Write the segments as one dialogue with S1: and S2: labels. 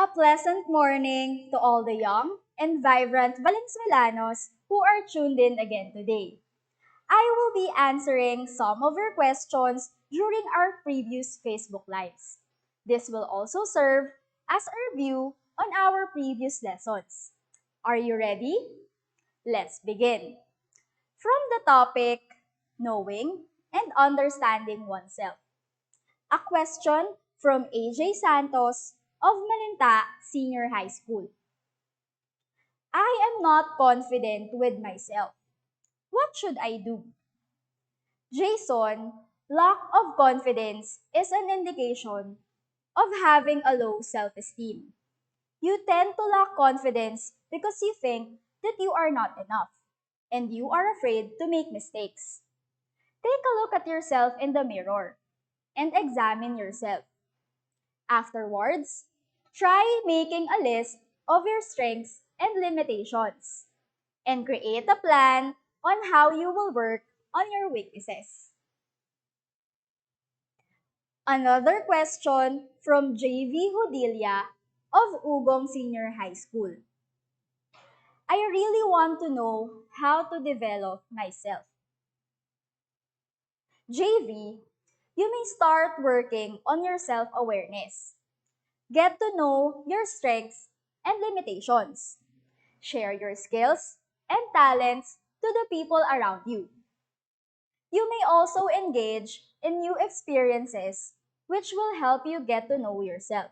S1: A pleasant morning to all the young and vibrant Valenzuelanos who are tuned in again today. I will be answering some of your questions during our previous Facebook Lives. This will also serve as a review on our previous lessons. Are you ready? Let's begin. From the topic, knowing and understanding oneself. A question from AJ Santos of Malinta Senior High School. I am not confident with myself. What should I do? Jason, lack of confidence is an indication of having a low self esteem. You tend to lack confidence because you think that you are not enough and you are afraid to make mistakes. Take a look at yourself in the mirror and examine yourself. Afterwards, try making a list of your strengths and limitations and create a plan on how you will work on your weaknesses. Another question from JV Hodilia of Ugong Senior High School. I really want to know how to develop myself. JV, you may start working on your self awareness. Get to know your strengths and limitations. Share your skills and talents to the people around you. You may also engage in new experiences which will help you get to know yourself,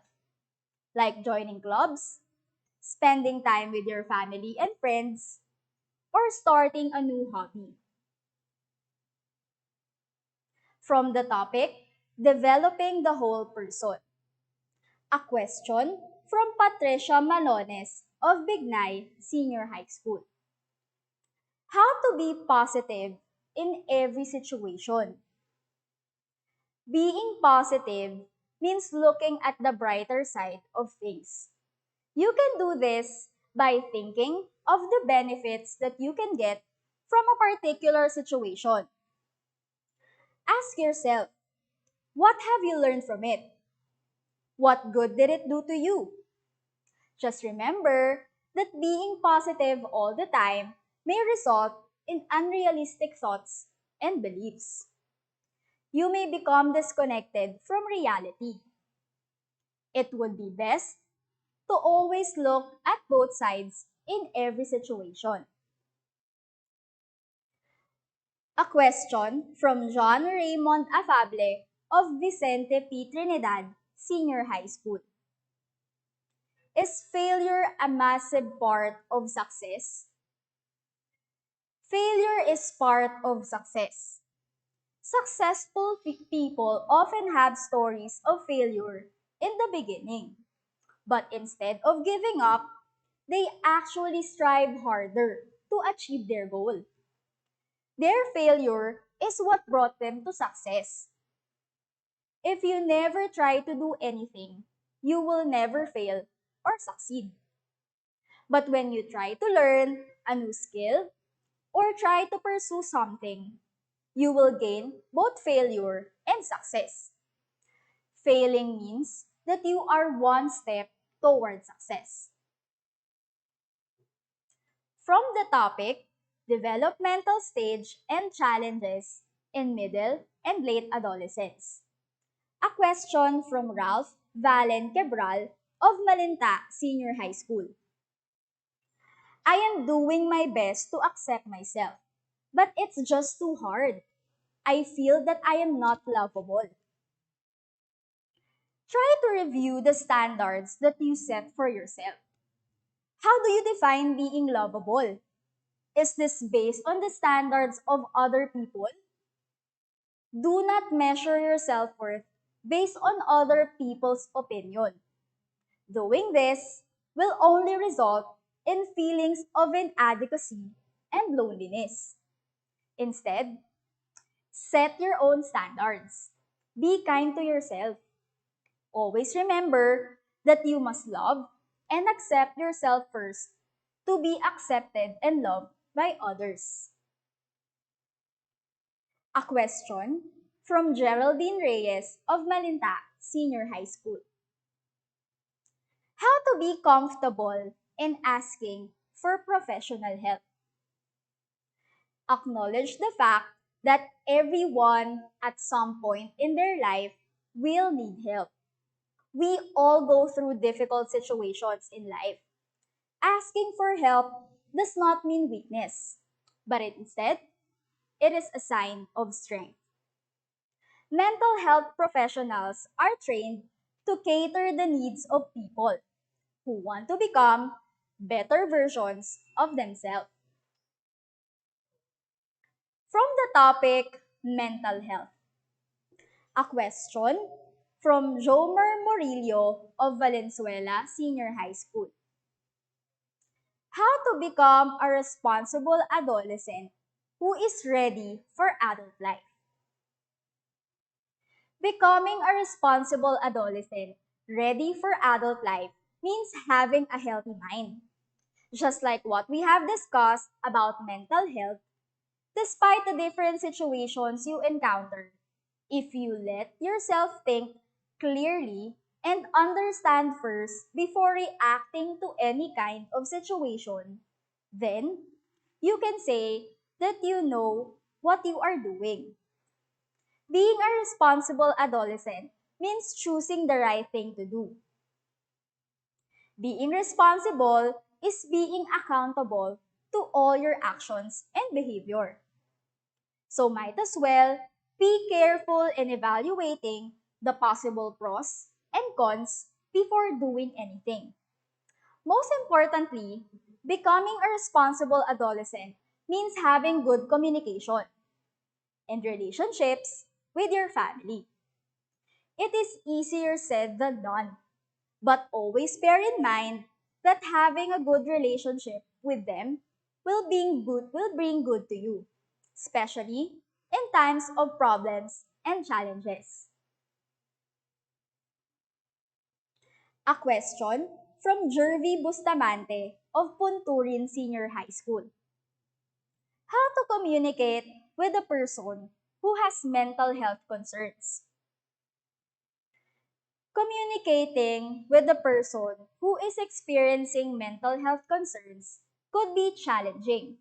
S1: like joining clubs, spending time with your family and friends, or starting a new hobby. From the topic, developing the whole person. A question from Patricia Malones of Bignay Senior High School. How to be positive in every situation. Being positive means looking at the brighter side of things. You can do this by thinking of the benefits that you can get from a particular situation. Ask yourself, what have you learned from it? What good did it do to you? Just remember that being positive all the time may result in unrealistic thoughts and beliefs. You may become disconnected from reality. It would be best to always look at both sides in every situation. A question from John Raymond Afable of Vicente P. Trinidad Senior High School. Is failure a massive part of success? Failure is part of success. Successful people often have stories of failure in the beginning, but instead of giving up, they actually strive harder to achieve their goal. Their failure is what brought them to success. If you never try to do anything, you will never fail or succeed. But when you try to learn a new skill or try to pursue something, you will gain both failure and success. Failing means that you are one step toward success. From the topic, developmental stage and challenges in middle and late adolescence. A question from Ralph Valen Quebral of Malinta Senior High School. I am doing my best to accept myself, but it's just too hard. I feel that I am not lovable. Try to review the standards that you set for yourself. How do you define being lovable? Is this based on the standards of other people? Do not measure your self worth based on other people's opinion. Doing this will only result in feelings of inadequacy and loneliness. Instead, set your own standards. Be kind to yourself. Always remember that you must love and accept yourself first to be accepted and loved by others. A question from Geraldine Reyes of Malinta Senior High School. How to be comfortable in asking for professional help. Acknowledge the fact that everyone at some point in their life will need help. We all go through difficult situations in life. Asking for help does not mean weakness, but instead, it is a sign of strength. Mental health professionals are trained to cater the needs of people who want to become better versions of themselves. From the topic mental health, a question from Jomer Murillo of Valenzuela Senior High School. How to become a responsible adolescent who is ready for adult life. Becoming a responsible adolescent ready for adult life means having a healthy mind. Just like what we have discussed about mental health, despite the different situations you encounter, if you let yourself think clearly and understand first before reacting to any kind of situation, then you can say that you know what you are doing. Being a responsible adolescent means choosing the right thing to do. Being responsible is being accountable to all your actions and behavior. So might as well be careful in evaluating the possible pros and cons before doing anything. Most importantly, becoming a responsible adolescent means having good communication and relationships with your family. It is easier said than done, but always bear in mind that having a good relationship with them will bring good to you, especially in times of problems and challenges. A question from Jervy Bustamante of Punturin Senior High School. How to communicate with a person who has mental health concerns? Communicating with the person who is experiencing mental health concerns could be challenging.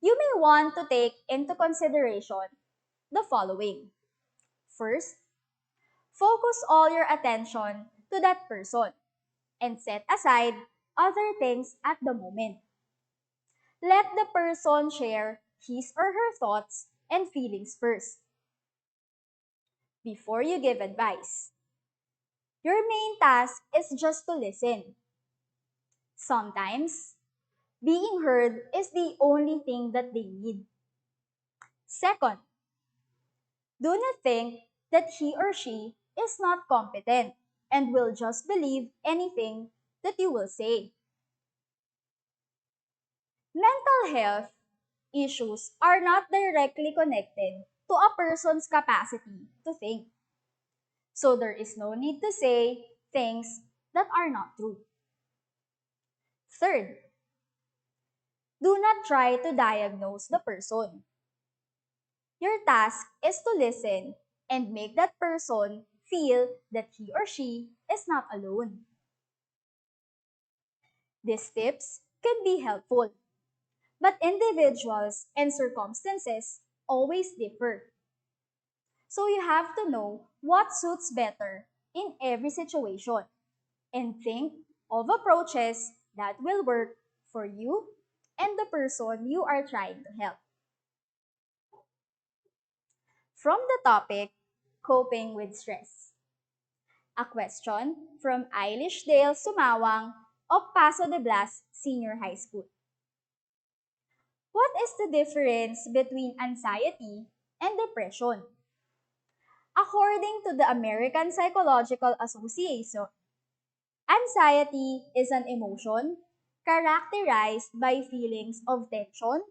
S1: You may want to take into consideration the following. First, focus all your attention to that person and set aside other things at the moment. Let the person share his or her thoughts and feelings first before you give advice. Your main task is just to listen. Sometimes, being heard is the only thing that they need. Second, do not think that he or she is not competent and will just believe anything that you will say. Mental health issues are not directly connected to a person's capacity to think. So there is no need to say things that are not true. Third, do not try to diagnose the person. Your task is to listen and make that person feel that he or she is not alone. These tips can be helpful, but individuals and circumstances always differ. So you have to know what suits better in every situation and think of approaches that will work for you and the person you are trying to help. From the topic, coping with stress. A question from Eilish Dale Sumawang of Paso de Blas Senior High School. What is the difference between anxiety and depression? According to the American Psychological Association, anxiety is an emotion characterized by feelings of tension,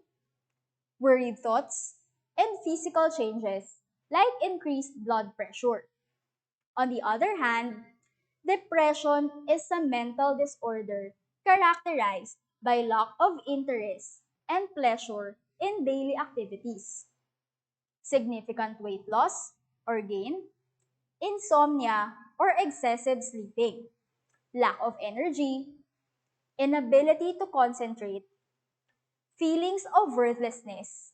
S1: worried thoughts, and physical changes like increased blood pressure. On the other hand, depression is a mental disorder characterized by lack of interest and pleasure in daily activities, significant weight loss or gain, insomnia, or excessive sleeping. lack of energy, inability to concentrate, feelings of worthlessness,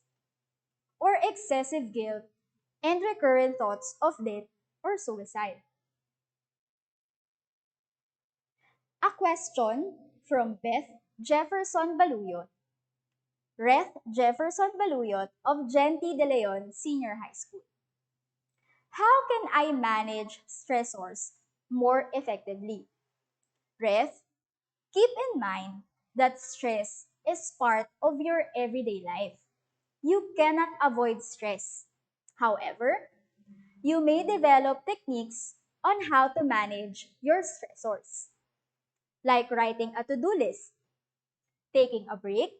S1: or excessive guilt, and recurrent thoughts of death or suicide. A question from Beth Jefferson Baluyot. Reth Jefferson Baluyot of Genti de Leon Senior High School. How can I manage stressors more effectively? Reth, keep in mind that stress is part of your everyday life. You cannot avoid stress. However, you may develop techniques on how to manage your stressors, like writing a to do list, taking a break,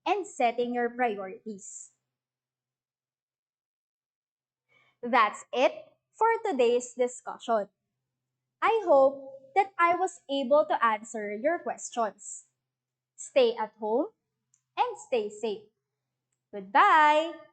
S1: and setting your priorities. That's it for today's discussion. I hope that I was able to answer your questions. Stay at home and stay safe. Goodbye!